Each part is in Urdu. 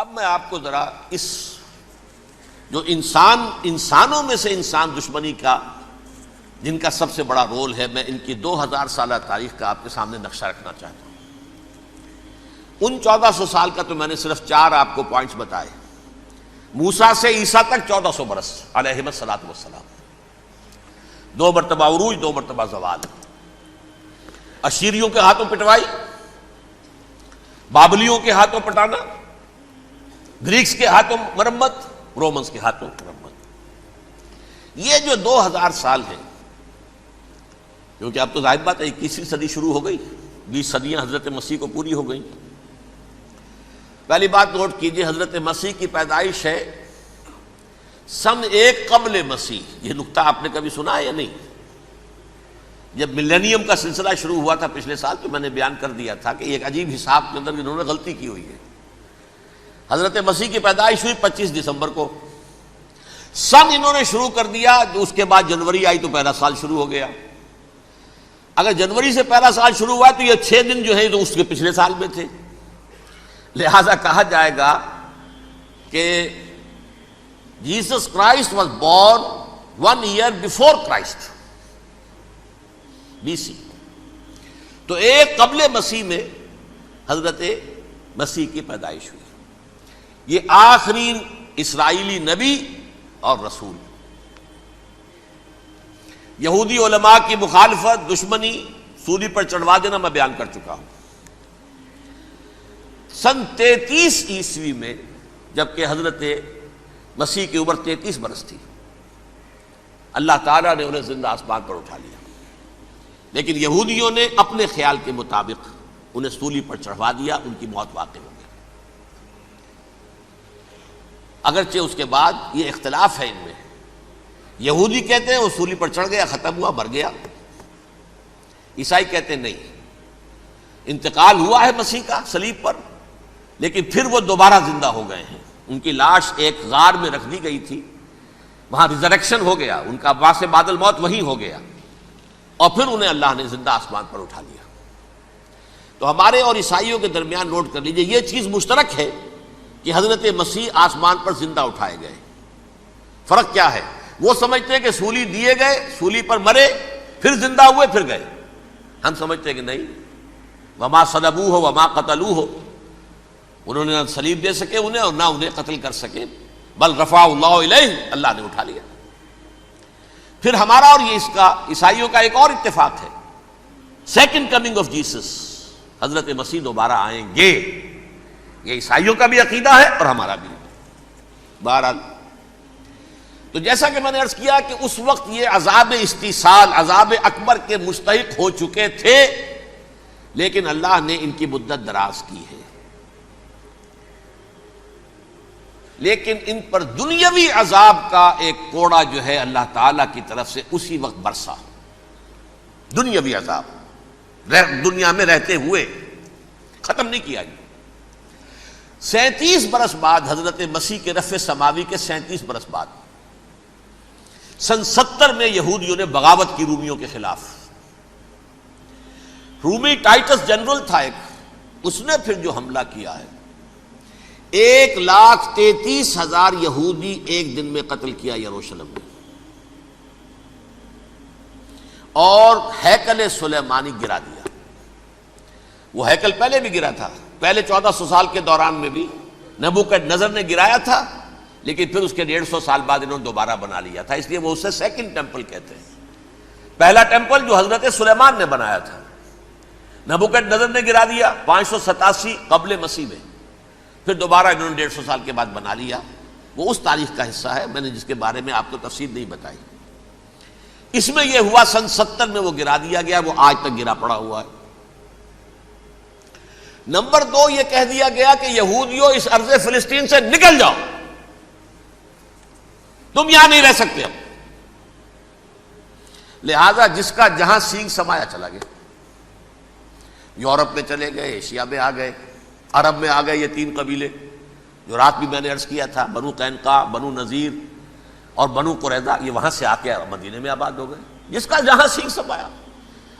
اب میں آپ کو ذرا اس جو انسانوں میں سے انسان دشمنی کا جن کا سب سے بڑا رول ہے، میں ان کی 2000 سالہ تاریخ کا آپ کے سامنے نقشہ رکھنا چاہتا ہوں۔ ان 1400 سال کا تو میں نے صرف 4 آپ کو پوائنٹس بتائے۔ موسیٰ سے عیسیٰ تک 1400 برس علیہم الصلوۃ والسلام، 2 مرتبہ عروج، 2 مرتبہ زوال، اشیریوں کے ہاتھوں پٹوائی، بابلیوں کے ہاتھوں پٹانا، گریکس کے ہاتھوں مرمت، رومنس کے ہاتھوں مرمت۔ یہ جو 2000 سال ہیں، کیونکہ اب تو ظاہر بات ہے 21ویں صدی شروع ہو گئی، 20 صدیاں حضرت مسیح کو پوری ہو گئی۔ پہلی بات نوٹ کیجئے، حضرت مسیح کی پیدائش ہے سن 1 قبل مسیح۔ یہ نقطہ آپ نے کبھی سنا ہے یا نہیں؟ جب ملینیم کا سلسلہ شروع ہوا تھا پچھلے سال، تو میں نے بیان کر دیا تھا کہ ایک عجیب حساب کے اندر انہوں نے غلطی کی ہوئی ہے۔ حضرت مسیح کی پیدائش ہوئی 25 دسمبر کو، سن انہوں نے شروع کر دیا، اس کے بعد جنوری آئی تو پہلا سال شروع ہو گیا۔ اگر جنوری سے پہلا سال شروع ہوا تو یہ 6 دن جو ہے تو اس کے پچھلے سال میں تھے، لہذا کہا جائے گا کہ Jesus Christ was born 1 year before Christ, BC۔ تو 1 قبل مسیح میں حضرت مسیح کی پیدائش ہوئی۔ یہ آخری اسرائیلی نبی اور رسول۔ یہودی علماء کی مخالفت، دشمنی، سولی پر چڑھوا دینا میں بیان کر چکا ہوں۔ سن 33 عیسوی میں، جبکہ حضرت مسیح کی عمر 33 برس تھی، اللہ تعالیٰ نے انہیں زندہ آسمان پر اٹھا لیا، لیکن یہودیوں نے اپنے خیال کے مطابق انہیں سولی پر چڑھوا دیا، ان کی موت واقع ہو گئی۔ اگرچہ اس کے بعد یہ اختلاف ہے ان میں، یہودی کہتے ہیں وہ سولی پر چڑھ گیا، ختم ہوا، مر گیا۔ عیسائی کہتے ہیں نہیں، انتقال ہوا ہے مسیح کا صلیب پر، لیکن پھر وہ دوبارہ زندہ ہو گئے ہیں۔ ان کی لاش ایک غار میں رکھ دی گئی تھی، وہاں ریزریکشن ہو گیا، ان کا باعث بعد الموت وہیں ہو گیا، اور پھر انہیں اللہ نے زندہ آسمان پر اٹھا لیا۔ تو ہمارے اور عیسائیوں کے درمیان نوٹ کر لیجئے، یہ چیز مشترک ہے کہ حضرت مسیح آسمان پر زندہ اٹھائے گئے۔ فرق کیا ہے؟ وہ سمجھتے ہیں کہ سولی دیے گئے، سولی پر مرے، پھر زندہ ہوئے، پھر گئے۔ ہم سمجھتے ہیں کہ نہیں، وما صلبوہ وما قتلوہ، انہوں نے نہ صلیب دے سکے انہیں اور نہ انہیں قتل کر سکے، بل رفع اللہ الیہ، اللہ نے اٹھا لیا۔ پھر ہمارا اور یہ اس کا عیسائیوں کا ایک اور اتفاق ہے، سیکنڈ کمنگ آف جیسس، حضرت مسیح دوبارہ آئیں گے۔ یہ عیسائیوں کا بھی عقیدہ ہے اور ہمارا بھی۔ بہرحال تو جیسا کہ میں نے عرض کیا کہ اس وقت یہ عذاب استیصال، عذاب اکبر کے مستحق ہو چکے تھے، لیکن اللہ نے ان کی مدت دراز کی ہے، لیکن ان پر دنیاوی عذاب کا ایک کوڑا جو ہے اللہ تعالیٰ کی طرف سے اسی وقت برسا۔ دنیاوی عذاب دنیا میں رہتے ہوئے ختم نہیں کیا گیا۔ 37 برس بعد، حضرت مسیح کے رفع سماوی کے 37 برس بعد، سن 70 میں یہودیوں نے بغاوت کی رومیوں کے خلاف۔ رومی ٹائٹس جنرل تھا ایک، اس نے پھر جو حملہ کیا ہے، 1,33,000 یہودی ایک دن میں قتل کیا یروشلم میں، اور ہیکل سلیمانی گرا دیا۔ وہ ہیکل پہلے بھی گرا تھا، پہلے 1400 سال کے دوران میں بھی نبوکدنضر نے گرایا تھا، لیکن پھر اس کے 150 سال بعد انہوں نے دوبارہ بنا لیا تھا، اس لیے وہ اسے سیکنڈ ٹیمپل کہتے ہیں۔ پہلا ٹیمپل جو حضرت سلیمان نے بنایا تھا، نبوکدنضر نے گرا دیا 587 قبل مسیح میں، پھر دوبارہ انہوں نے 150 سال کے بعد بنا لیا۔ وہ اس تاریخ کا حصہ ہے، میں نے جس کے بارے میں آپ کو تفصیل نہیں بتائی۔ اس میں یہ ہوا سن 70 میں وہ گرا دیا گیا، وہ آج تک گرا پڑا ہوا ہے۔ نمبر 2، یہ کہہ دیا گیا کہ یہودیوں اس ارض فلسطین سے نکل جاؤ، تم یہاں نہیں رہ سکتے اب۔ لہذا جس کا جہاں سینگ سمایا چلا گیا، یورپ میں چلے گئے، ایشیا میں آ گئے، عرب میں آ گئے۔ یہ 3 قبیلے جو رات بھی میں نے عرض کیا تھا، بنو قینقاع، بنو نذیر اور بنو قریظہ، یہ وہاں سے آ کے مدینے میں آباد ہو گئے، جس کا جہاں سینگ سمایا۔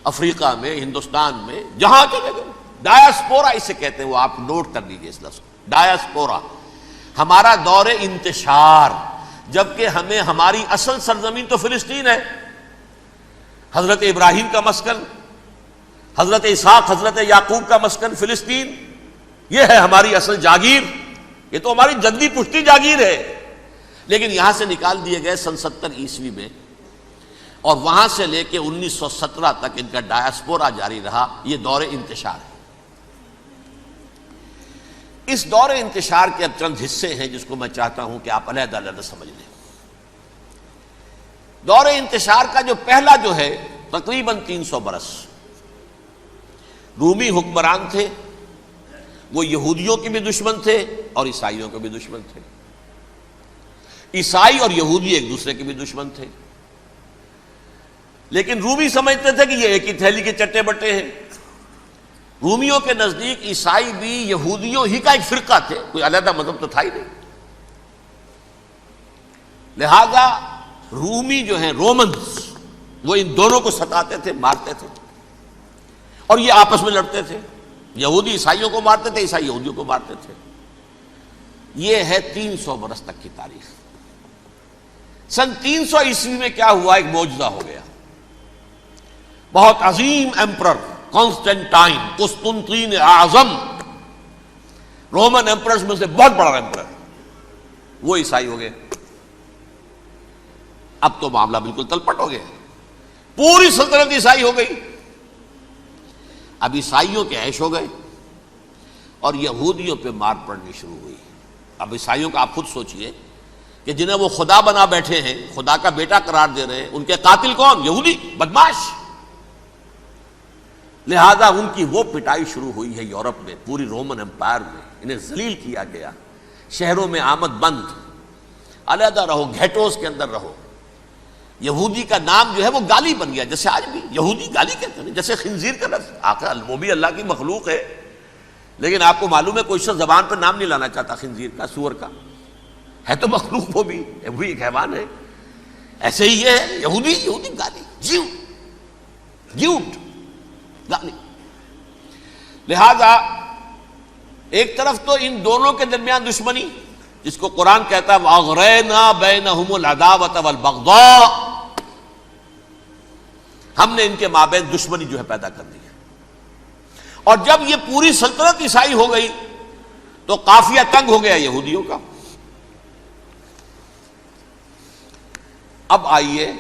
افریقہ میں، ہندوستان میں، جہاں چلے گئے۔ ڈایاسپورا اسے کہتے ہیں، وہ آپ نوٹ کر لیجیے اس لفظ کو، ڈایاسپورا، ہمارا دور انتشار، جبکہ ہمیں ہماری اصل سرزمین تو فلسطین ہے، حضرت ابراہیم کا مسکن، حضرت اسحاق حضرت یعقوب کا مسکن فلسطین، یہ ہے ہماری اصل جاگیر، یہ تو ہماری جدی پشتی جاگیر ہے، لیکن یہاں سے نکال دیے گئے سن 70 عیسوی میں، اور وہاں سے لے کے 1917 تک ان کا ڈایاسپورا جاری رہا۔ یہ دور انتشار ہے۔ اس دور انتشار کے اب چند حصے ہیں جس کو میں چاہتا ہوں کہ آپ علیحدہ علیحدہ سمجھ لیں۔ دور انتشار کا جو پہلا جو ہے تقریباً 300 برس رومی حکمران تھے، وہ یہودیوں کے بھی دشمن تھے اور عیسائیوں کے بھی دشمن تھے، عیسائی اور یہودی ایک دوسرے کے بھی دشمن تھے، لیکن رومی سمجھتے تھے کہ یہ ایک ہی تھیلی کے چٹے بٹے ہیں۔ رومیوں کے نزدیک عیسائی بھی یہودیوں ہی کا ایک فرقہ تھے، کوئی علیحدہ مذہب تو تھا ہی نہیں، لہذا رومی جو ہیں رومنز وہ ان دونوں کو ستاتے تھے، مارتے تھے، اور یہ آپس میں لڑتے تھے، یہودی عیسائیوں کو مارتے تھے، عیسائی یہودیوں کو مارتے تھے۔ یہ ہے 300 برس تک کی تاریخ۔ سن 300 عیسوی میں کیا ہوا؟ ایک معجزہ ہو گیا۔ بہت عظیم ایمپرر کانسٹینٹائن، قسطنطین اعظم، رومن ایمپررز میں سے بہت بڑا ایمپرر، وہ عیسائی ہو گئے۔ اب تو معاملہ بالکل تلپٹ ہو گیا، پوری سلطنت عیسائی ہو گئی۔ اب عیسائیوں کے عیش ہو گئے اور یہودیوں پہ مار پڑنی شروع ہوئی۔ اب عیسائیوں کا آپ خود سوچئے کہ جنہیں وہ خدا بنا بیٹھے ہیں، خدا کا بیٹا قرار دے رہے ہیں، ان کے قاتل کون؟ یہودی بدماش۔ لہذا ان کی وہ پٹائی شروع ہوئی ہے یورپ میں، پوری رومن امپائر میں، انہیں ذلیل کیا گیا، شہروں میں آمد بند، علیحدہ رہو، گھیٹوز کے اندر رہو۔ یہودی کا نام جو ہے وہ گالی بن گیا، جیسے آج بھی یہودی گالی کہتے ہیں، جیسے خنزیر کا لفظ، آخر وہ بھی اللہ کی مخلوق ہے، لیکن آپ کو معلوم ہے کوئی شخص زبان پہ نام نہیں لانا چاہتا خنزیر کا، سور کا، ہے تو مخلوق، وہ بھی ایک حیوان ہے۔ ایسے ہی یہ ہے یہودی، یہودی گالی، جیوٹ گالی۔ لہذا ایک طرف تو ان دونوں کے درمیان دشمنی، جس کو قرآن کہتا ہے وَأَغْرَيْنَا بَيْنَهُمُ الْعَدَاوَةَ وَالْبَغْضَاءَ، ہم نے ان کے مابین دشمنی جو ہے پیدا کر دی ہے۔ اور جب یہ پوری سلطنت عیسائی ہو گئی تو قافیہ تنگ ہو گیا یہودیوں کا۔ اب آئیے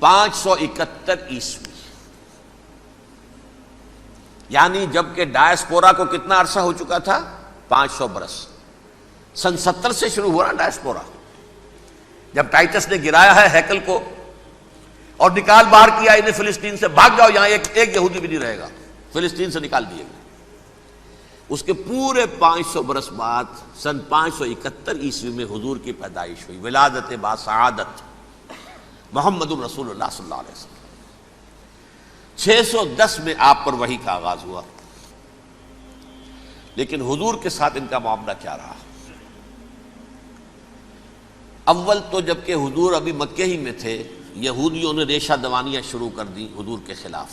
571 عیسوی، یعنی جب کہ ڈایاسپورا کو کتنا عرصہ ہو چکا تھا؟ 500 برس۔ سن 70 سے شروع ہوا نا ڈایاسپورا، جب ٹائٹس نے گرایا ہے ہیکل کو اور نکال باہر کیا انہیں فلسطین سے، بھاگ جاؤ یہاں ایک یہودی بھی نہیں رہے گا، فلسطین سے نکال دیے گئے۔ اس کے پورے 500 برس بعد سن 571 عیسوی میں حضور کی پیدائش ہوئی، ولادت باسعادت محمد الرسول اللہ صلی اللہ علیہ وسلم۔ 610 میں آپ پر وحی کا آغاز ہوا، لیکن حضور کے ساتھ ان کا معاملہ کیا رہا؟ اول تو جب کہ حضور ابھی مکے ہی میں تھے، یہودیوں نے ریشہ دوانیاں شروع کر دی حضور کے خلاف۔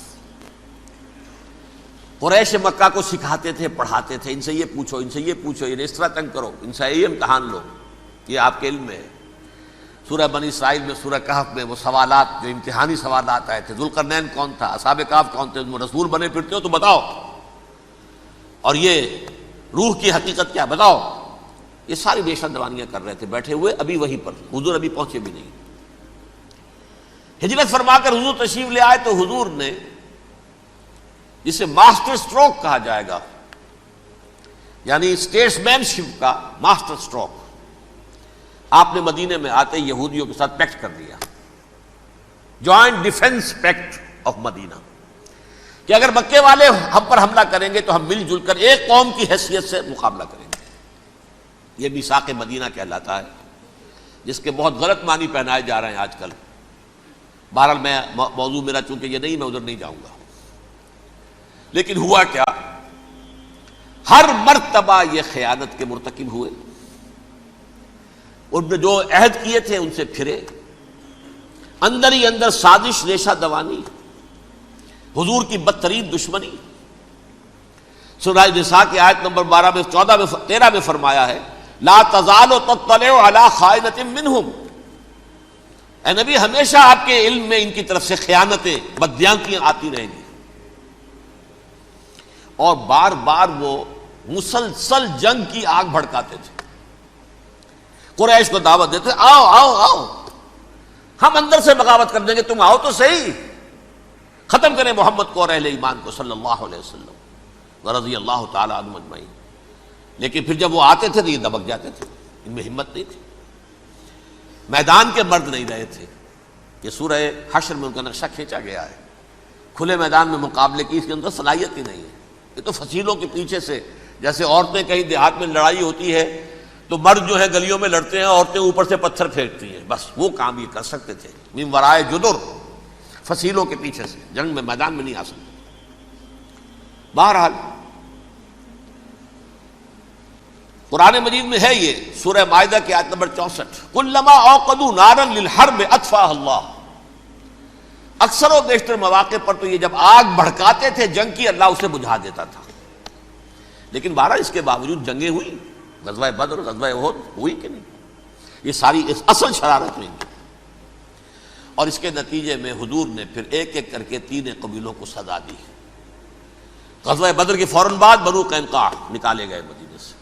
قریش مکہ کو سکھاتے تھے، پڑھاتے تھے، ان سے یہ پوچھو، ان سے یہ پوچھو، یہ اس طرح تنگ کرو، ان سے یہ امتحان لو، یہ آپ کے علم میں ہے۔ سورہ بنی اسرائیل میں، سورہ کہف میں وہ سوالات، جو امتحانی سوالات آئے تھے، ذوالقرنین کون تھا، اصحاب کہف کون تھے، تم رسول بنے پھرتے ہو تو بتاؤ، اور یہ روح کی حقیقت کیا بتاؤ۔ یہ ساری ریشہ دوانیاں کر رہے تھے بیٹھے ہوئے، ابھی وہیں پر حضور ابھی پہنچے بھی نہیں۔ ہجرت فرما کر حضور تشریف لے آئے تو حضور نے، جسے ماسٹر سٹروک کہا جائے گا، یعنی اسٹیٹس مین شپ کا ماسٹر سٹروک، آپ نے مدینے میں آتے یہودیوں کے ساتھ پیکٹ کر دیا، جوائنٹ ڈیفنس پیکٹ آف مدینہ، کہ اگر مکے والے ہم پر حملہ کریں گے تو ہم مل جل کر ایک قوم کی حیثیت سے مقابلہ کریں گے۔ یہ میثاق مدینہ کہلاتا ہے، جس کے بہت غلط معنی پہنائے جا رہے ہیں آج کل۔ بہرحال میں موضوع میرا چونکہ یہ نہیں، میں ادھر نہیں جاؤں گا، لیکن ہوا کیا؟ ہر مرتبہ یہ خیانت کے مرتکب ہوئے، ان نے جو عہد کیے تھے ان سے پھرے، اندر ہی اندر سازش، ریشہ دوانی، حضور کی بدترین دشمنی۔ سورہ نساء کی آیت نمبر 12 میں 14 میں 13 میں فرمایا ہے لا تزال تطلع علی خائنۃ منہم، اے نبی ہمیشہ آپ کے علم میں ان کی طرف سے خیانتیں، بددیانتیاں آتی رہیں گی. اور بار بار وہ مسلسل جنگ کی آگ بھڑکاتے تھے. قریش کو دعوت دیتے، آؤ آؤ آؤ ہم اندر سے بغاوت کر دیں گے، تم آؤ تو صحیح، ختم کریں محمد کو اور اہل ایمان کو صلی اللہ علیہ وسلم ورضی اللہ تعالی عنہم اجمعین. لیکن پھر جب وہ آتے تھے تو یہ دبک جاتے تھے، ان میں ہمت نہیں تھی، میدان کے مرد نہیں رہے تھے. یہ سورہ حشر میں ان کا نقشہ کھینچا گیا ہے. کھلے میدان میں مقابلے کی اس کے اندر صلاحیت ہی نہیں ہے. یہ تو فصیلوں کے پیچھے سے، جیسے عورتیں کہیں دیہات میں لڑائی ہوتی ہے تو مرد جو ہے گلیوں میں لڑتے ہیں، عورتیں اوپر سے پتھر پھینکتی ہیں، بس وہ کام یہ کر سکتے تھے. من ورائے جدر، فصیلوں کے پیچھے سے، جنگ میں میدان میں نہیں آ سکتے. بہرحال قرآن مجید میں ہے یہ سورہ مائدہ کی آیت نمبر 64، کلما اوقدوا نارا للحرب اطفاها اللہ. اکثر و بیشتر مواقع پر تو یہ جب آگ بھڑکاتے تھے جنگ کی، اللہ اسے بجھا دیتا تھا. لیکن بہرحال اس کے باوجود جنگیں ہوئی، غزوہ بدر، غزوہ احد ہوئی کہ نہیں؟ یہ ساری اصل شرارت ہوئی. اور اس کے نتیجے میں حضور نے پھر ایک ایک کر کے 3 قبیلوں کو سزا دی. غزوہ بدر کے فوراً بعد بنو قینقاع نکالے گئے مدینے سے،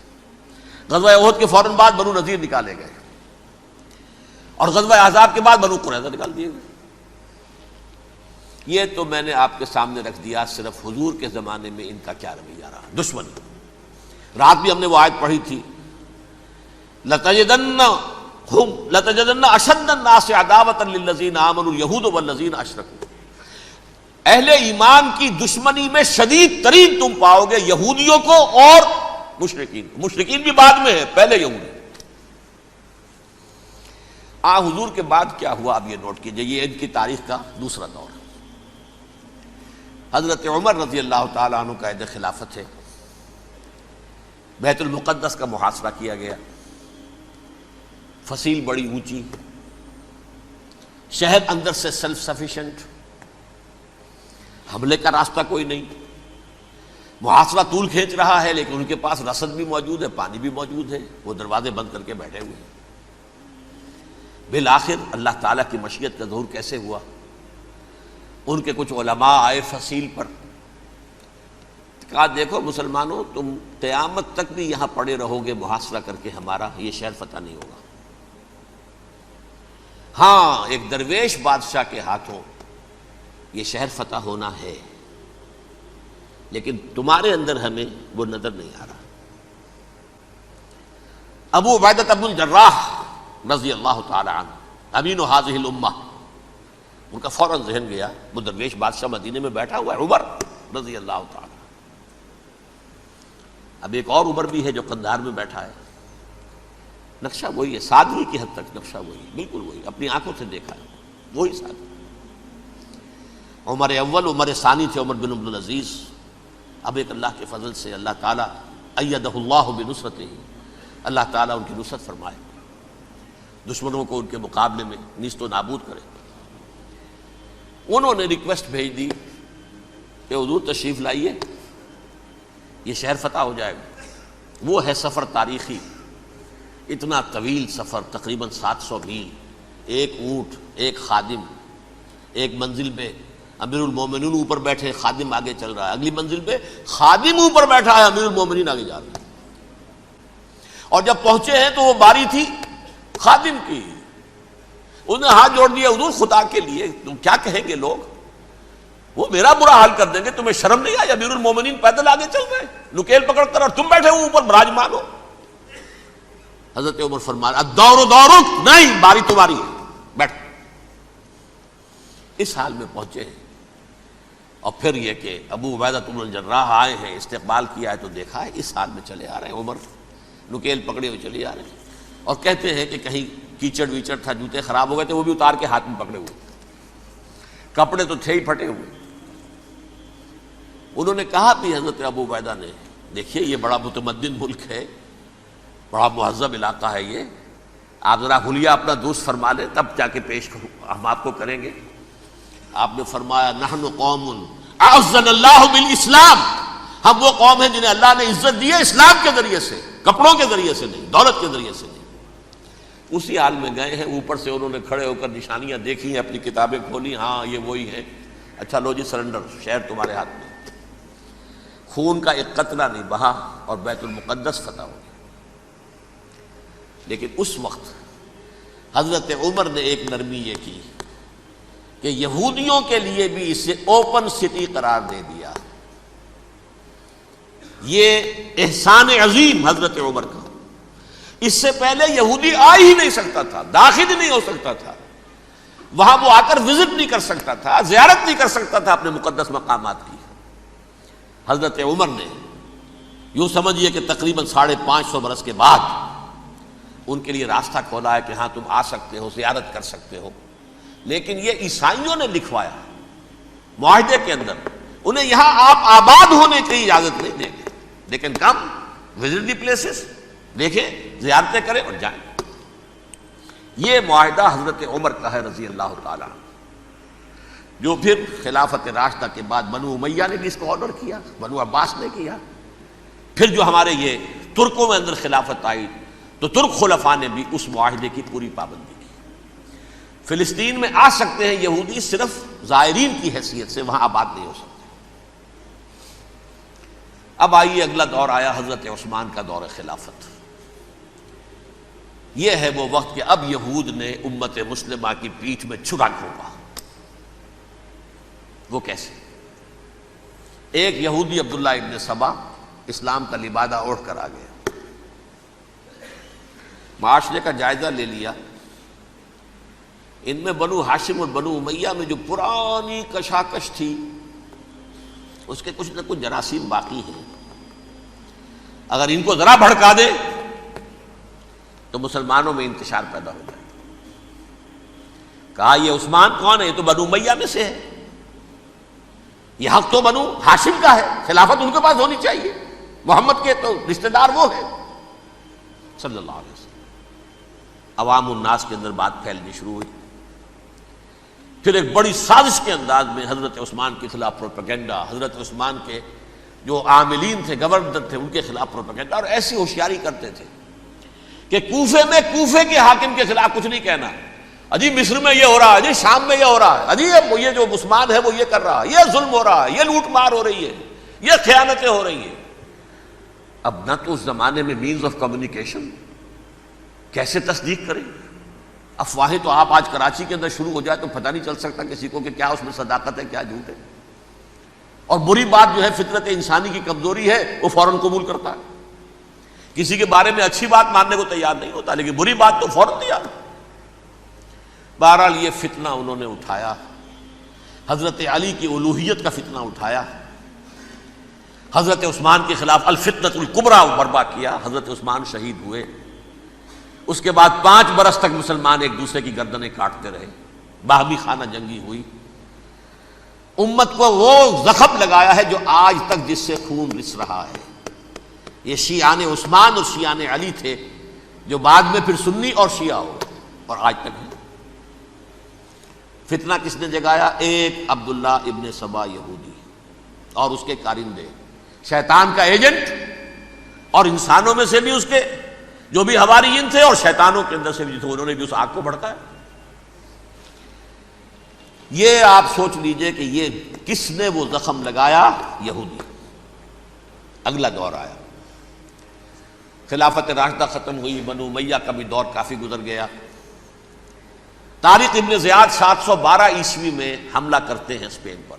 غزوہ احد کے فوراً بعد بنو نذیر نکالے گئے، اور غزوہ احزاب کے بعد بنو قریظہ نکال دیے گئے. یہ تو میں نے آپ کے سامنے رکھ دیا صرف حضور کے زمانے میں ان کا کیا رویہ رہا. دشمنی، رات بھی ہم نے وہ آیت پڑھی تھی، لَتَجِدَنَّ أَشَدَّ النَّاسِ عَدَاوَةً لِلَّذِينَ آمَنُوا الْيَهُودُ وَالَّذِينَ أَشْرَكُوا. اہل ایمان کی دشمنی میں شدید ترین تم پاؤ گے یہودیوں کو اور مشرکین. مشرکین بھی بعد میں ہے، پہلے یہودی. حضور کے بعد کیا ہوا اب یہ نوٹ کیجئے، یہ ان کی تاریخ کا دوسرا دور. حضرت عمر رضی اللہ تعالیٰ عنہ کا عہد خلافت ہے. بیت المقدس کا محاصرہ کیا گیا، فصیل بڑی اونچی، شہر اندر سے سیلف سفیشینٹ، حملے کا راستہ کوئی نہیں، محاصرہ طول کھینچ رہا ہے، لیکن ان کے پاس رسد بھی موجود ہے، پانی بھی موجود ہے، وہ دروازے بند کر کے بیٹھے ہوئے ہیں. بالآخر اللہ تعالیٰ کی مشیت کا ظہور کیسے ہوا؟ ان کے کچھ علماء آئے فصیل پر، کہا دیکھو مسلمانوں، تم قیامت تک بھی یہاں پڑے رہو گے محاصرہ کر کے، ہمارا یہ شہر فتح نہیں ہوگا. ہاں ایک درویش بادشاہ کے ہاتھوں یہ شہر فتح ہونا ہے، لیکن تمہارے اندر ہمیں وہ نظر نہیں آ رہا. ابو عبیدہ بن الجراح رضی اللہ تعالی عنہ، امین هذه الامہ، ان کا فوراً ذہن گیا وہ درویش بادشاہ مدینے میں بیٹھا ہوا ہے، عمر رضی اللہ تعالی. اب ایک اور عمر بھی ہے جو قندھار میں بیٹھا ہے. نقشہ وہی ہے، سادگی کی حد تک نقشہ وہی، بالکل وہی، اپنی آنکھوں سے دیکھا ہے، وہی سادگی. عمر اول، عمر ثانی تھے عمر بن عبدالعزیز. اب ایک اللہ کے فضل سے اللہ تعالیٰ ایدہ اللہ بنصرتہ، اللہ تعالیٰ ان کی نصرت فرمائے، دشمنوں کو ان کے مقابلے میں نیست و نابود کرے. انہوں نے ریکویسٹ بھیج دی کہ حضور تشریف لائیے، یہ شہر فتح ہو جائے گا. وہ ہے سفر تاریخی، اتنا طویل سفر، تقریباً 700 میل، ایک اونٹ، ایک خادم، ایک منزل پہ امیر المومنین اوپر بیٹھے، خادم آگے چل رہا ہے، اگلی منزل پہ خادم اوپر بیٹھا ہے، امیر المومنین آگے جا رہے ہیں. اور جب پہنچے ہیں تو وہ باری تھی خادم کی. انہوں نے ہاتھ جوڑ دیا، حضور خدا کے لیے تم کیا کہیں گے لوگ، وہ میرا برا حال کر دیں گے، تمہیں شرم نہیں آئی؟ امیر المومنین پیدل آگے چل رہے ہیں نکیل پکڑ کر، اور تم بیٹھے ہو اوپر براجمان ہو. حضرت عمر فرمایا الدور دورک، نہیں باری تمہاری ہے، بیٹھ. اس حال میں پہنچے ہیں. اور پھر یہ کہ ابو عبیدہ بن الجراح آئے ہیں، استقبال کیا ہے تو دیکھا ہے اس حال میں چلے آ رہے ہیں. عمر نکیل پکڑے ہوئے چلے آ رہے ہیں، اور کہتے ہیں کہ کہیں کیچڑ ویچڑ تھا، جوتے خراب ہو گئے تھے، وہ بھی اتار کے ہاتھ میں پکڑے ہوئے، کپڑے تو تھے ہی پھٹے ہوئے. انہوں نے کہا بھی حضرت ابو عبیدہ نے، دیکھیے یہ بڑا متمدن ملک ہے، بڑا مہذب علاقہ ہے، یہ آپ ذرا حلیہ اپنا درست فرما لیں تب جا کے پیش ہم آپ کو کریں گے. آپ نے فرمایا نحن قوم اعزنا اللہ بالاسلام، ہم وہ قوم ہیں جنہیں اللہ نے عزت دی ہے اسلام کے ذریعے سے. کپڑوں کے ذریعے سے نہیں، دولت کے ذریعے سے نہیں۔ اسی حال میں گئے ہیں، اوپر سے انہوں نے کھڑے ہو کر نشانیاں دیکھی ہیں، اپنی کتابیں کھولی، ہاں یہ وہی ہے، اچھا لو جی سرنڈر، شہر تمہارے ہاتھ میں۔ خون کا ایک قطرہ نہیں بہا اور بیت المقدس فتح ہو گیا۔ لیکن اس وقت حضرت عمر نے ایک نرمی یہ کی کہ یہودیوں کے لیے بھی اسے اوپن سٹی قرار دے دیا۔ یہ احسان عظیم حضرت عمر کا، اس سے پہلے یہودی آ ہی نہیں سکتا تھا، داخل ہی نہیں ہو سکتا تھا، وہاں وہ آ کر وزٹ نہیں کر سکتا تھا، زیارت نہیں کر سکتا تھا اپنے مقدس مقامات کی۔ حضرت عمر نے یوں سمجھیے کہ تقریباً 550 برس کے بعد ان کے لیے راستہ کھولا ہے کہ ہاں تم آ سکتے ہو، زیارت کر سکتے ہو۔ لیکن یہ عیسائیوں نے لکھوایا معاہدے کے اندر، انہیں یہاں آپ آباد ہونے کی اجازت نہیں دیں گے، لیکن کم وزٹ دی پلیسز، دیکھیں زیارتیں کریں اور جائیں۔ یہ معاہدہ حضرت عمر کا ہے رضی اللہ تعالیٰ، جو پھر خلافت راشدہ کے بعد بنو امیہ نے بھی اس کو آرڈر کیا، بنو عباس نے کیا، پھر جو ہمارے یہ ترکوں میں اندر خلافت آئی تو ترک خلفاء نے بھی اس معاہدے کی پوری پابندی کی۔ فلسطین میں آ سکتے ہیں یہودی صرف زائرین کی حیثیت سے، وہاں آباد نہیں ہو سکتے۔ اب آئیے اگلا دور آیا حضرت عثمان کا دور خلافت۔ یہ ہے وہ وقت کہ اب یہود نے امت مسلمہ کی پیٹھ میں چھرا گھونپا۔ وہ کیسے؟ ایک یہودی عبداللہ ابن سبا اسلام کا لبادہ اوڑھ کر آ گیا، معاشرے کا جائزہ لے لیا، ان میں بنو ہاشم اور بنو امیہ میں جو پرانی کشاکش تھی اس کے کچھ نہ کچھ جراثیم باقی ہیں، اگر ان کو ذرا بھڑکا دے تو مسلمانوں میں انتشار پیدا ہو جائے۔ کہا یہ عثمان کون ہے؟ یہ تو بنو امیہ میں سے ہے، یہ حق تو بنو ہاشم کا ہے، خلافت ان کے پاس ہونی چاہیے، محمد کے تو رشتہ دار وہ ہے صلی اللہ علیہ وسلم۔ عوام الناس کے اندر بات پھیلنی شروع ہوئی، پھر ایک بڑی سازش کے انداز میں حضرت عثمان کے خلاف پروپیگنڈا، حضرت عثمان کے جو عاملین تھے، گورنر تھے، ان کے خلاف پروپیگنڈا، اور ایسی ہوشیاری کرتے تھے کہ کوفے میں کوفے کے حاکم کے خلاف کچھ نہیں کہنا، اجی مصر میں یہ ہو رہا ہے، اجی شام میں یہ ہو رہا ہے، اجی یہ جو عثمان ہے وہ یہ کر رہا ہے، یہ ظلم ہو رہا ہے، یہ لوٹ مار ہو رہی ہے، یہ خیانتیں ہو رہی ہیں۔ اب نہ تو اس زمانے میں مینز آف کمیونیکیشن، کیسے تصدیق کریں؟ افواہیں تو آپ آج کراچی کے اندر شروع ہو جائے تو پتہ نہیں چل سکتا کسی کو کہ کیا اس میں صداقت ہے کیا جھوٹ ہے، اور بری بات جو ہے فطرت انسانی کی کمزوری ہے وہ فوراً قبول کرتا ہے، کسی کے بارے میں اچھی بات ماننے کو تیار نہیں ہوتا لیکن بری بات تو فوراً تیار۔ بہرحال یہ فتنہ انہوں نے اٹھایا، حضرت علی کی الوہیت کا فتنہ اٹھایا، حضرت عثمان کے خلاف الفتنۃ الکبریٰ برپا کیا، حضرت عثمان شہید ہوئے، اس کے بعد 5 برس تک مسلمان ایک دوسرے کی گردنیں کاٹتے رہے، باہمی خانہ جنگی ہوئی، امت کو وہ زخم لگایا ہے جو آج تک جس سے خون رس رہا ہے۔ یہ شیعان عثمان اور شیعان علی تھے جو بعد میں پھر سنی اور شیعہ ہو اور آج تک ہے۔ فتنہ کس نے جگایا؟ ایک عبداللہ ابن سبا یہودی اور اس کے کارندے، شیطان کا ایجنٹ، اور انسانوں میں سے بھی اس کے جو بھی حواریین تھے اور شیطانوں کے اندر سے بھی تھے، انہوں نے بھی اس آگ کو بھڑکایا۔ یہ آپ سوچ لیجئے کہ یہ کس نے وہ زخم لگایا؟ یہودی۔ اگلا دور آیا، خلافت راشدہ ختم ہوئی، بنو امیہ کا بھی دور کافی گزر گیا۔ طارق ابن زیاد 712 عیسوی میں حملہ کرتے ہیں اسپین پر۔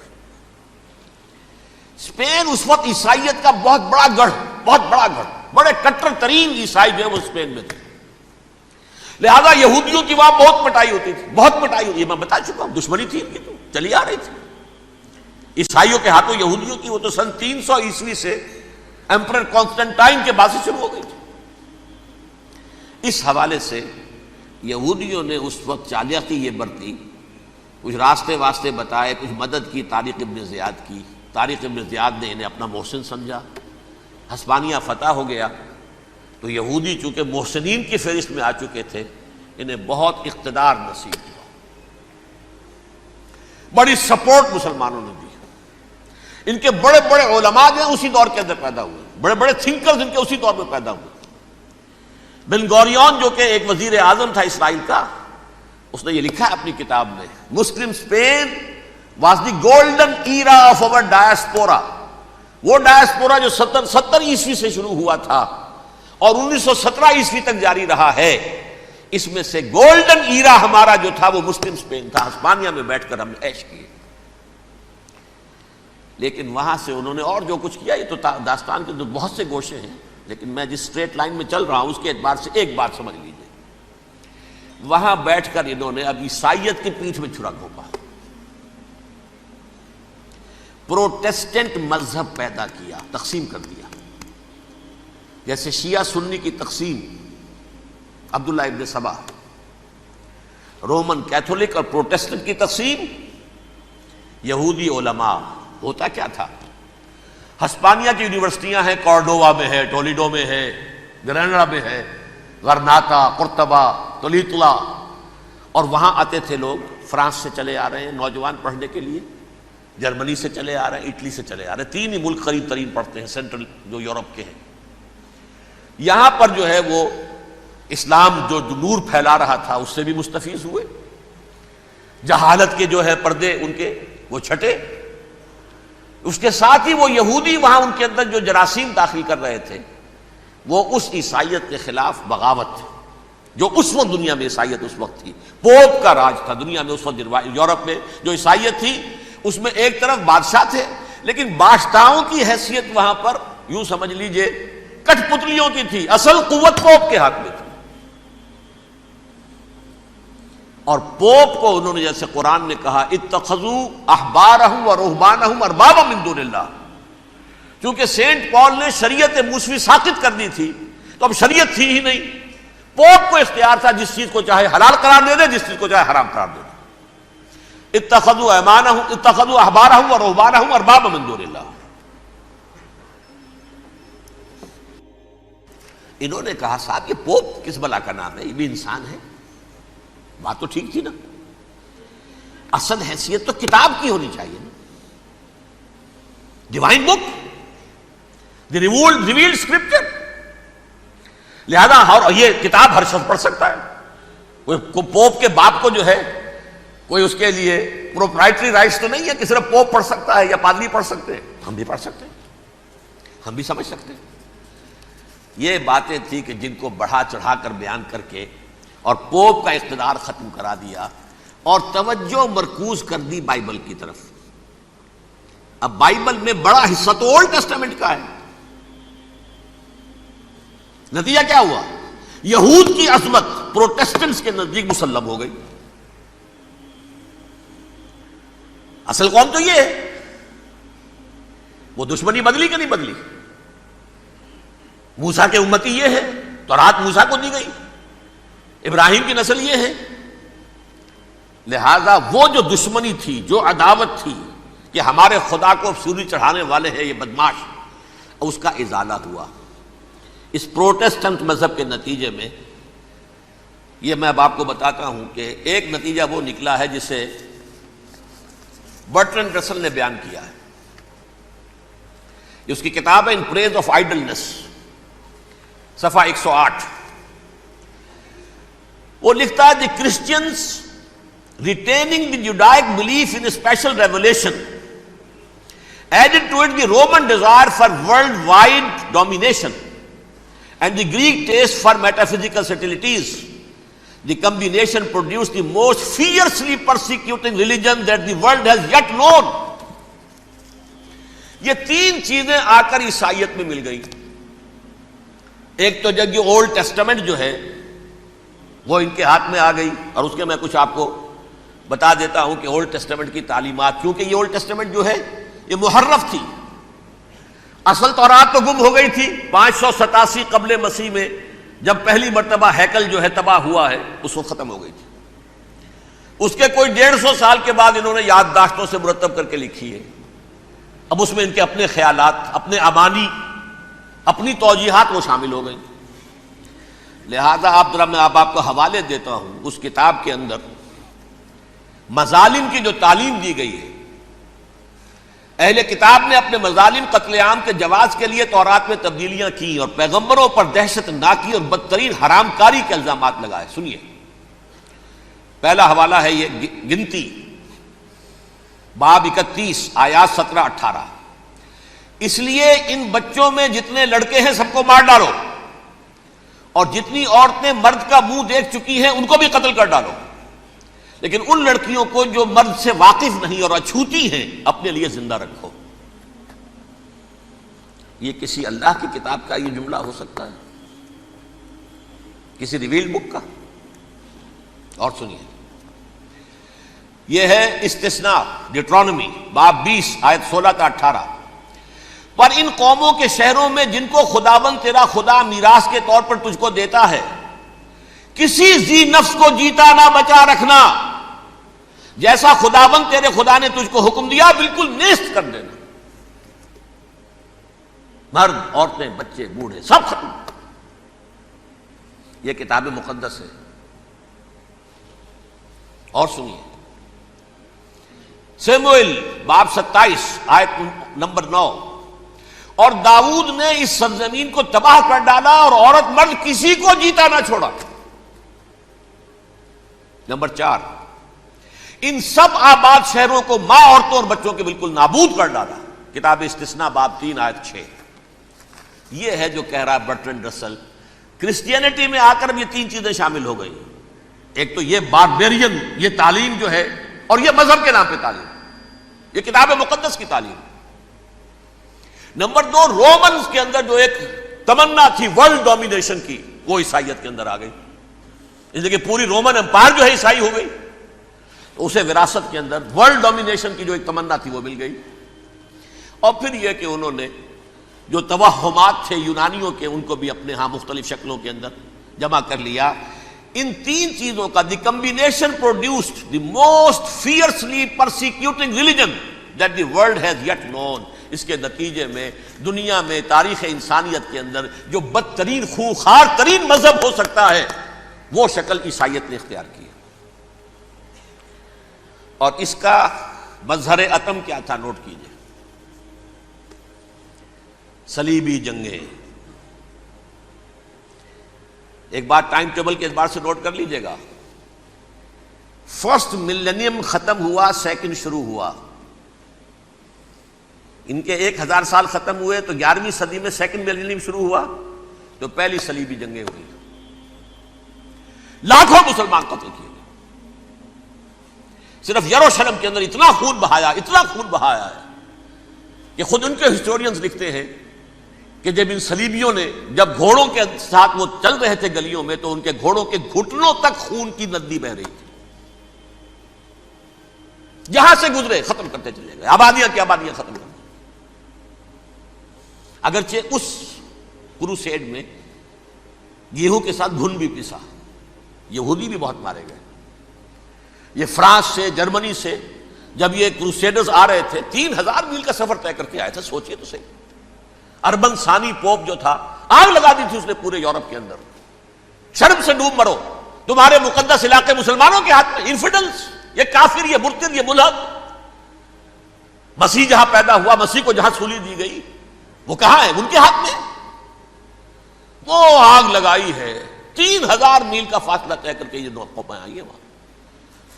اسپین اس وقت عیسائیت کا بہت بڑا گڑھ، بہت بڑا گڑھ، بڑے کٹر ترین عیسائی جو ہے وہ اسپین میں تھے، لہذا یہودیوں کی وہاں بہت پٹائی ہوتی تھی، بہت پٹائی ہوتی ہے، میں بتا چکا ہوں، دشمنی تھی ان کی تو چلی آ رہی تھی عیسائیوں کے ہاتھوں یہودیوں کی، وہ تو سن 300 عیسوی سے ایمپرر کانسٹنٹائن کے بعد سے شروع ہو گئی تھی۔ اس حوالے سے یہودیوں نے اس وقت چالاکی یہ برتی، کچھ راستے واسطے بتائے، کچھ مدد کی طارق ابن زیاد کی۔ طارق ابن زیاد نے انہیں اپنا محسن سمجھا، ہسپانیہ فتح ہو گیا تو یہودی چونکہ محسنین کی فہرست میں آ چکے تھے، انہیں بہت اقتدار نصیب ہوا، بڑی سپورٹ مسلمانوں نے دی۔ ان کے بڑے بڑے علماء جو ہیں اسی دور کے اندر پیدا ہوئے، بڑے بڑے تھنکرز ان کے اسی دور میں پیدا ہوئے۔ بن گوریون جو کہ ایک وزیر اعظم تھا اسرائیل کا، اس نے یہ لکھا ہے اپنی کتاب میں، Muslim Spain was the golden era of our diaspora. وہ ڈائسپورا جو 70 عیسوی سے شروع ہوا تھا اور 1917 عیسوی تک جاری رہا ہے، اس میں سے گولڈن ایرا ہمارا جو تھا وہ مسلم اسپین تھا. ہسپانیہ میں بیٹھ کر ہم نے عیش کیے. لیکن وہاں سے انہوں نے اور جو کچھ کیا، یہ تو داستان کے بہت سے گوشے ہیں، لیکن میں جس اسٹریٹ لائن میں چل رہا ہوں اس کے اعتبار سے ایک بات سمجھ لیجیے. وہاں بیٹھ کر انہوں نے اب عیسائیت کی پیٹھ میں چھرا گھونپا، پروٹیسٹنٹ مذہب پیدا کیا، تقسیم کر دیا. جیسے شیعہ سنی کی تقسیم، عبداللہ ابن سبا، رومن کیتھولک اور پروٹیسٹنٹ کی تقسیم، یہودی علماء. ہوتا کیا تھا؟ ہسپانیہ کی یونیورسٹیاں ہیں، کارڈووا میں ہے، ٹولیڈو میں ہے، گریناڈا میں ہے، غرناطہ، قرطبہ، تولیتلا، اور وہاں آتے تھے لوگ. فرانس سے چلے آ رہے ہیں نوجوان پڑھنے کے لیے، جرمنی سے چلے آ رہے ہیں، اٹلی سے چلے آ رہے ہیں. 3 ہی ملک قریب ترین پڑھتے ہیں سینٹرل جو یورپ کے ہیں. یہاں پر جو ہے وہ اسلام جو نور پھیلا رہا تھا اس سے بھی مستفیض ہوئے. جہالت کے جو ہے پردے ان کے وہ چھٹے. اس کے ساتھ ہی وہ یہودی وہاں ان کے اندر جو جراثیم داخل کر رہے تھے وہ اس عیسائیت کے خلاف بغاوت تھی جو اس وقت دنیا میں عیسائیت اس وقت تھی. پوپ کا راج تھا دنیا میں اس وقت. یورپ میں جو عیسائیت تھی اس میں ایک طرف بادشاہ تھے، لیکن بادشاہوں کی حیثیت وہاں پر یوں سمجھ لیجئے کٹ پتلیوں کی تھی. اصل قوت پوپ کے ہاتھ میں تھی. اور پوپ کو انہوں نے جیسے قرآن نے کہا اتخذوا احبارهم ورهبانهم اربابا من دون اللہ، چونکہ سینٹ پال نے شریعت موسوی ساقط کر دی تھی تو اب شریعت تھی ہی نہیں. پوپ کو اختیار تھا جس چیز کو چاہے حلال قرار دے دے، جس چیز کو چاہے حرام قرار دے دے. اتخذوا احبارهم ورهبانهم اربابا من دون اللہ. انہوں نے کہا صاحب یہ پوپ کس بلا کا نام ہے، یہ بھی انسان ہے. بات تو ٹھیک تھی نا، اصل حیثیت تو کتاب کی ہونی چاہیے نا، ڈیوائن بک، دی ریویلڈ اسکرپچر. لہذا اور یہ کتاب ہر شخص پڑھ سکتا ہے. کوئی پوپ کے باپ کو جو ہے کوئی اس کے لیے پروپرائٹری رائٹس تو نہیں ہے کہ صرف پوپ پڑھ سکتا ہے یا پادری پڑھ سکتے ہیں. ہم بھی پڑھ سکتے ہیں، ہم بھی سمجھ سکتے ہیں. یہ باتیں تھی کہ جن کو بڑھا چڑھا کر بیان کر کے اور پوپ کا اقتدار ختم کرا دیا اور توجہ مرکوز کر دی بائبل کی طرف. اب بائبل میں بڑا حصہ تو اولڈ ٹیسٹامنٹ کا ہے. نتیجہ کیا ہوا؟ یہود کی عظمت پروٹیسٹنٹس کے نزدیک مسلم ہو گئی. اصل قوم تو یہ ہے. وہ دشمنی بدلی کہ نہیں بدلی؟ موسیٰ کے امتی یہ ہے، تورات موسیٰ کو دی گئی، ابراہیم کی نسل یہ ہے. لہذا وہ جو دشمنی تھی، جو عداوت تھی کہ ہمارے خدا کو سولی چڑھانے والے ہیں یہ بدماش، اس کا ازالہ ہوا اس پروٹیسٹنٹ مذہب کے نتیجے میں. یہ میں اب آپ کو بتاتا ہوں کہ ایک نتیجہ وہ نکلا ہے جسے برٹرنڈ رسل نے بیان کیا ہے. اس کی کتاب ہے ان پریز آف آئیڈلنس، صفحہ 108. وہ لکھتا ہے the Christians retaining the Judaic belief in special revelation added to it the Roman desire for world wide domination and the Greek taste for metaphysical subtleties. The combination produce the most fiercely persecuting religion that the world has yet known. یہ 3 چیزیں آ کر عیسائیت میں مل گئی. ایک تو جب یہ اولڈ ٹیسٹامنٹ جو ہے وہ ان کے ہاتھ میں آ گئی، اور اس کے میں کچھ آپ کو بتا دیتا ہوں کہ اولڈ ٹیسٹامنٹ کی تعلیمات، کیونکہ یہ اولڈ ٹیسٹامنٹ جو ہے یہ محرف تھی. اصل تورات تو گم ہو گئی تھی 587 قبل مسیح میں، جب پہلی مرتبہ ہیکل جو ہے تباہ ہوا ہے اس وقت ختم ہو گئی تھی. اس کے کوئی 150 سال کے بعد انہوں نے یادداشتوں سے مرتب کر کے لکھی ہے. اب اس میں ان کے اپنے خیالات، اپنے امانی، اپنی توجیحات وہ شامل ہو گئی. لہذا میں آپ کو حوالے دیتا ہوں اس کتاب کے اندر مظالم کی جو تعلیم دی گئی ہے، اہل کتاب نے اپنے مظالم قتل عام کے جواز کے لیے تورات میں تبدیلیاں کی اور پیغمبروں پر دہشت ناکی اور بدترین حرام کاری کے الزامات لگائے. سنیے، پہلا حوالہ ہے یہ گنتی باب 31 آیات 17-18. اس لیے ان بچوں میں جتنے لڑکے ہیں سب کو مار ڈالو، اور جتنی عورتیں مرد کا منہ دیکھ چکی ہیں ان کو بھی قتل کر ڈالو، لیکن ان لڑکیوں کو جو مرد سے واقف نہیں اور اچھوتی ہیں اپنے لیے زندہ رکھو. یہ کسی اللہ کی کتاب کا یہ جملہ ہو سکتا ہے؟ کسی ریویلڈ بک کا؟ اور سنیے، یہ ہے استثناء ڈیٹرانومی باب 20 آیت 16-18. پر ان قوموں کے شہروں میں جن کو خداوند تیرا خدا میراث کے طور پر تجھ کو دیتا ہے، کسی ذی نفس کو جیتا نہ بچا رکھنا، جیسا خداوند تیرے خدا نے تجھ کو حکم دیا بالکل نیست کر دینا. مرد، عورتیں، بچے، بوڑھے سب ختم. یہ کتاب مقدس ہے. اور سنیے، سموئیل باب 27 آیت نمبر 9. اور داؤد نے اس سرزمین کو تباہ کر ڈالا اور عورت مرد کسی کو جیتا نہ چھوڑا. نمبر 4، ان سب آباد شہروں کو ماں، عورتوں اور بچوں کے بالکل نابود کر ڈالا. کتاب استثناء باب 3 آیت 6. یہ ہے جو کہہ رہا ہے برٹرنڈ رسل، کرسچینٹی میں آ کر بھی یہ تین چیزیں شامل ہو گئی. ایک تو یہ باربیرین یہ تعلیم جو ہے، اور یہ مذہب کے نام پہ تعلیم، یہ کتاب مقدس کی تعلیم. نمبر 2، رومنز کے اندر جو ایک تمنا تھی ورلڈ ڈومینیشن کی، وہ عیسائیت کے اندر آ گئی. اس لیے کہ پوری رومن امپائر جو ہے عیسائی ہو گئی، تو اسے وراثت کے اندر ورلڈ ڈومینیشن کی جو ایک تمنا تھی وہ مل گئی. اور پھر یہ کہ انہوں نے جو توہمات تھے یونانیوں کے، ان کو بھی اپنے ہاں مختلف شکلوں کے اندر جمع کر لیا. ان تین چیزوں کا the combination produced the most fiercely persecuting religion that the world has yet known. اس کے نتیجے میں دنیا میں تاریخ انسانیت کے اندر جو بدترین خوخار ترین مذہب ہو سکتا ہے وہ شکل عیسائیت نے اختیار کی. اور اس کا مظہر عتم کیا تھا؟ نوٹ کیجئے، صلیبی جنگیں. ایک بات ٹائم ٹیبل کے اعتبار سے نوٹ کر لیجئے گا. فرسٹ ملینیم ختم ہوا، سیکنڈ شروع ہوا. ان کے 1000 سال ختم ہوئے تو 11ویں صدی میں سیکنڈ ملینیم شروع ہوا، تو پہلی صلیبی جنگیں ہوئی. لاکھوں مسلمان قتل کیے. صرف یروشلم کے اندر اتنا خون بہایا ہے کہ خود ان کے ہسٹورینز لکھتے ہیں کہ جب ان صلیبیوں نے جب گھوڑوں کے ساتھ وہ چل رہے تھے گلیوں میں، تو ان کے گھوڑوں کے گھٹنوں تک خون کی ندی بہ رہی تھی. جہاں سے گزرے ختم کرتے چلے گئے، آبادیاں کی آبادیاں ختم کر. اگرچہ اس کروسیڈ میں گیہوں کے ساتھ گھن بھی پسا، یہودی بھی بہت مارے گئے. یہ فرانس سے، جرمنی سے جب یہ کروسیڈرز آ رہے تھے 3000 میل کا سفر طے کر کے آئے تھے. سوچئے تو صحیح. اربن ثانی پوپ جو تھا، آگ لگا دی تھی اس نے پورے یورپ کے اندر. شرم سے ڈوب مرو، تمہارے مقدس علاقے مسلمانوں کے ہاتھ میں. انفیڈلز، یہ کافر، یہ مرتد، یہ ملحد. مسیح جہاں پیدا ہوا، مسیح کو جہاں سولی دی گئی، وہ کہاں ہے؟ ان کے ہاتھ میں. وہ آگ لگائی ہے، 3000 میل کا فاصلہ طے کر کے یہ قومیں آئی ہیں وہاں.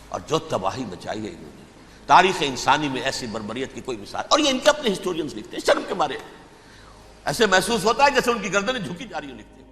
اور جو تباہی مچائی ہے انہوں نے، تاریخ انسانی میں ایسی بربریت کی کوئی مثال. اور یہ ان کے اپنے ہسٹورینز لکھتے ہیں. شرم کے مارے ایسے محسوس ہوتا ہے جیسے ان کی گردنیں جھکی جا رہی ہیں. لکھتے ہیں